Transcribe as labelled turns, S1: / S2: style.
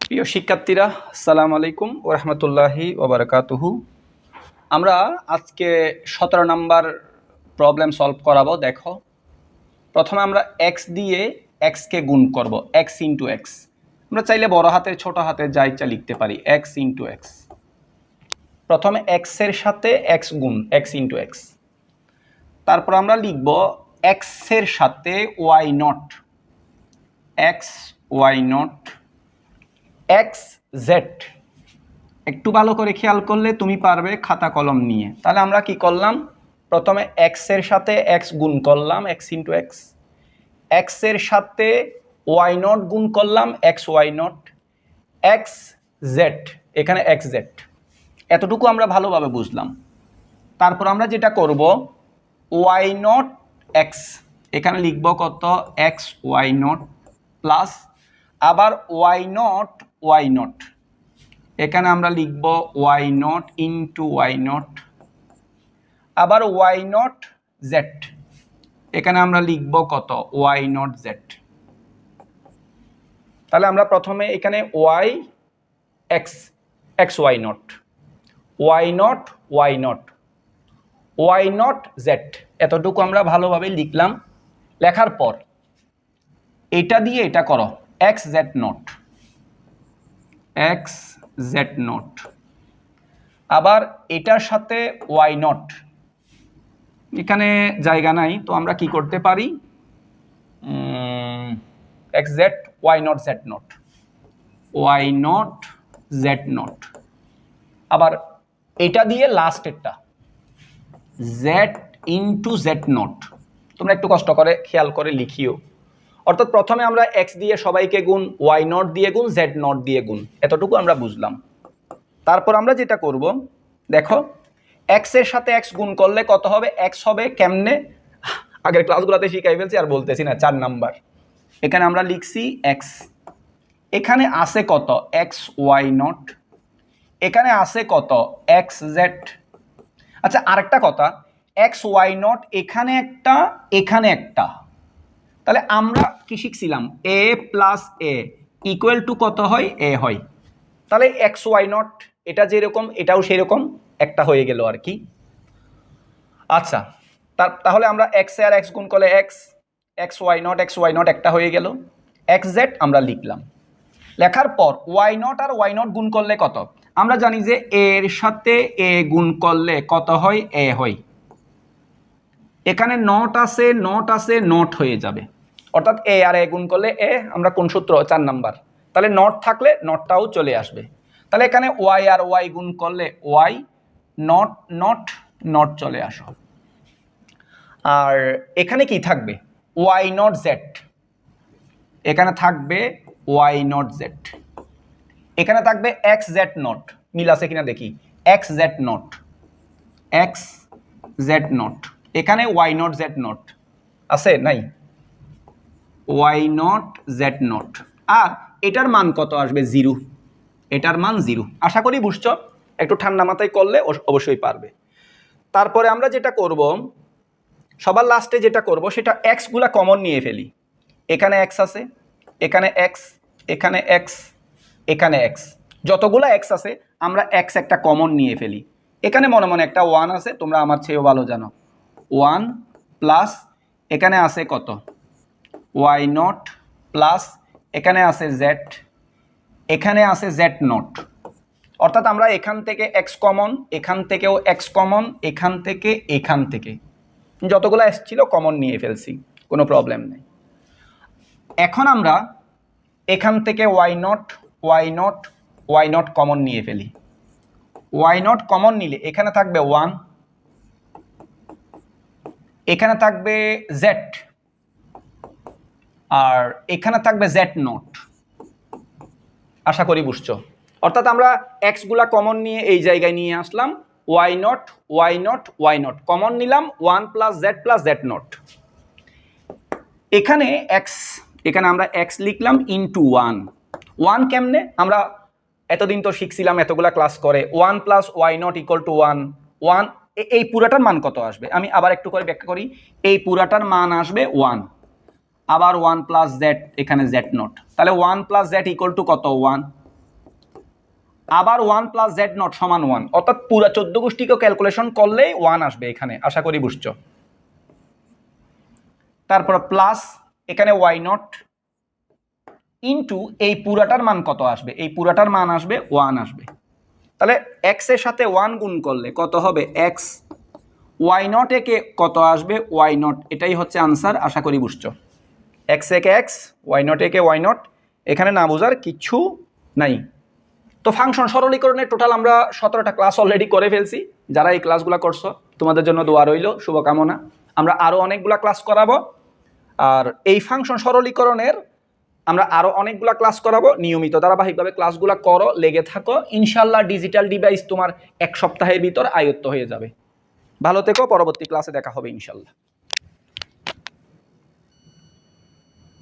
S1: প্রিয় শিক্ষার্থীরা, আসসালামু আলাইকুম ওয়া রাহমাতুল্লাহি ওয়া বারাকাতুহু। আমরা আজকে 17 নাম্বার প্রবলেম সলভ করাবো। দেখো, প্রথমে আমরা x দিয়ে x কে গুণ করব, x ইনটু x। আমরা চাইলে বড় হাতের ছোট হাতের যা ইচ্ছা লিখতে পারি, x ইনটু x। প্রথমে x এর সাথে x গুণ, x ইনটু x। তারপর আমরা লিখব x এর সাথে y not, x y not, x z। একটু ভালো করে খেয়াল করলে তুমি পারবে খাতা কলম নিয়ে। তাহলে আমরা কি করলাম, প্রথমে x এর সাথে x গুণ করলাম, x ইনটু x। x এর সাথে y নট গুণ করলাম, x y not, x z, এখানে x z। এতটুকু আমরা ভালোভাবে বুঝলাম। তারপর আমরা যেটা করব, y নট x, এখানে লিখব কত, x y নট প্লাস আবার y নট y নট, এখানে আমরা লিখব y not into y not, আবার y নট z, এখানে আমরা লিখব কত, y নট z। তাহলে আমরা প্রথমে এখানে y x, x y not, y not y not, y not z, এতটুকু আমরা ভালোভাবে লিখলাম। লেখার পর এটা দিয়ে এটা করো, x z not, x z not, আবার এটার সাথে y নট, এখানে জায়গা নাই তো আমরা কি করতে পারি, x z y not z not, y not z not, আবার এটা দিয়ে লাস্টেরটা z ইনটু z নট। তোমরা একটু কষ্ট করে খেয়াল করে লিখিও। অর্থাৎ প্রথমে আমরা x দিয়ে সবাইকে গুণ, y নট দিয়ে গুণ, z নট দিয়ে গুণ, এতটুকু আমরা বুঝলাম। তারপর আমরা যেটা করব, দেখো x এর সাথে x গুণ করলে কত হবে, x হবে কেমনে, আগের ক্লাসগুলোতে শিখাই ফেলছি আর বলতেছি না। 4 নাম্বার, এখানে আমরা লিখছি x, এখানে আছে কত, x y নট, এখানে আছে কত, x z। আচ্ছা, আরেকটা কথা, x y নট এখানে একটা, এখানে একটা, তাহলে আমরা কি শিখছিলাম, a plus a equal to কত হয়, a হয়। তাহলে x y নট এটা যেরকম এটাও সেরকম একটা হয়ে গেল আর কি। আচ্ছা, তাহলে আমরা x আর x গুণ করলে x, x y নট একটা হয়ে গেল, x z আমরা লিখলাম। লেখার পর y নট আর y নট গুণ করলে কত, আমরা জানি যে a এর সাথে a গুণ করলে কত হয়, a হয়। এখানে নট আছে, নট আছে, নট হয়ে যাবে। অর্থাৎ a আর a গুণ করলে a, আমরা কোন সূত্র, 4 নাম্বার। তাহলে নট থাকলে নটটাও চলে আসবে। তাহলে এখানে y আর y গুণ করলে y, নট নট নট চলে আসো। আর এখানে কি থাকবে, y নট z, এখানে থাকবে y নট z, এখানে থাকবে x z নট, মিল আছে কিনা দেখি, x z not, x z not, এখানে y নট z নট আছে নাই, y নট z নট। আর এটার মান কত আসবে, 0, এটার মান 0। আশা করি বুঝছো, একটু ঠান্ডা মাথায় করলে অবশ্যই পারবে। তারপরে আমরা যেটা করব, সবার লাস্টে যেটা করব সেটা x গুলা কমন নিয়ে ফেলি। এখানে x আছে, এখানে x, এখানে x, এখানে x, যতগুলা x আছে আমরা x একটা কমন নিয়ে ফেলি। এখানে মনে মনে একটা 1 আছে, তোমরা আমার চেয়েও ভালো জানো, 1 প্লাস এখানে আছে কত, y নট প্লাস এখানে আছে z, এখানে আছে z নট। অর্থাৎ আমরা এখান থেকে x কমন, এখান থেকেও x কমন, এখান থেকে, এখান থেকে যতগুলো x ছিল কমন নিয়ে ফেলছি, কোনো প্রবলেম নেই। এখন আমরা এখান থেকে y not y not y not common নিয়ে ফেলি। y নট কমন নিলে এখানে থাকবে 1, এখানে থাকবে z, আর এখানে থাকবে z নট। আশা করি বুঝছো। অর্থাৎ আমরা x গুলা কমন নিয়ে এই জায়গায় নিয়ে আসলাম, y not y not y not common নিলাম, 1 plus z plus z not. এখানে x, এখানে আমরা x লিখলাম ইনটু 1। 1 কেমনে, আমরা এতদিন তো শিখছিলাম এতগুলা ক্লাস করে, 1 plus y not equal to 1। 1, এই পুরাটার মান কত আসবে, আমি আবার একটু করে ব্যাখ্যা করি। এই পুরাটার মান আসবে 1, আবার 1 প্লাস z, এখানে z নট। তাহলে 1 প্লাস z ইকুয়াল টু কত, 1। আবার 1 প্লাস জেড নট সমান 1, অর্থাৎ পুরো 14 গোষ্ঠীকে ক্যালকুলেশন করলেই 1 আসবে এখানে, আশা করি বুঝছো। তারপর প্লাস এখানে ওয়াই নট ইনটু এই পুরাটার মান কত আসবে, এই পুরাটার মান আসবে 1 আসবে। তাহলে এক্স এর সাথে 1 গুণ করলে কত হবে এক্স, ওয়াই নট একে কত আসবে ওয়াই নট, এটাই হচ্ছে আনসার, আশা করি বুঝছো। এক্স একে এক্স, ওয়াই নট একে ওয়াই নট, এখানে না বোঝার কিচ্ছু নাই। তো ফাংশন সরলীকরণের টোটাল আমরা 17টা ক্লাস অলরেডি করে ফেলছি। যারা এই ক্লাসগুলো করছো তোমাদের জন্য দোয়া রইল, শুভকামনা। আমরা আরও অনেকগুলা ক্লাস করাবো, আর এই ফাংশন সরলীকরণের আমরা আরও অনেকগুলা ক্লাস করাবো। নিয়মিত ধারাবাহিকভাবে ক্লাসগুলো করো, লেগে থাকো, ইনশাল্লাহ ডিজিটাল ডিভাইস তোমার 1 সপ্তাহের ভিতর আয়ত্ত হয়ে যাবে। ভালো থেকো, পরবর্তী ক্লাসে দেখা হবে ইনশাল্লাহ।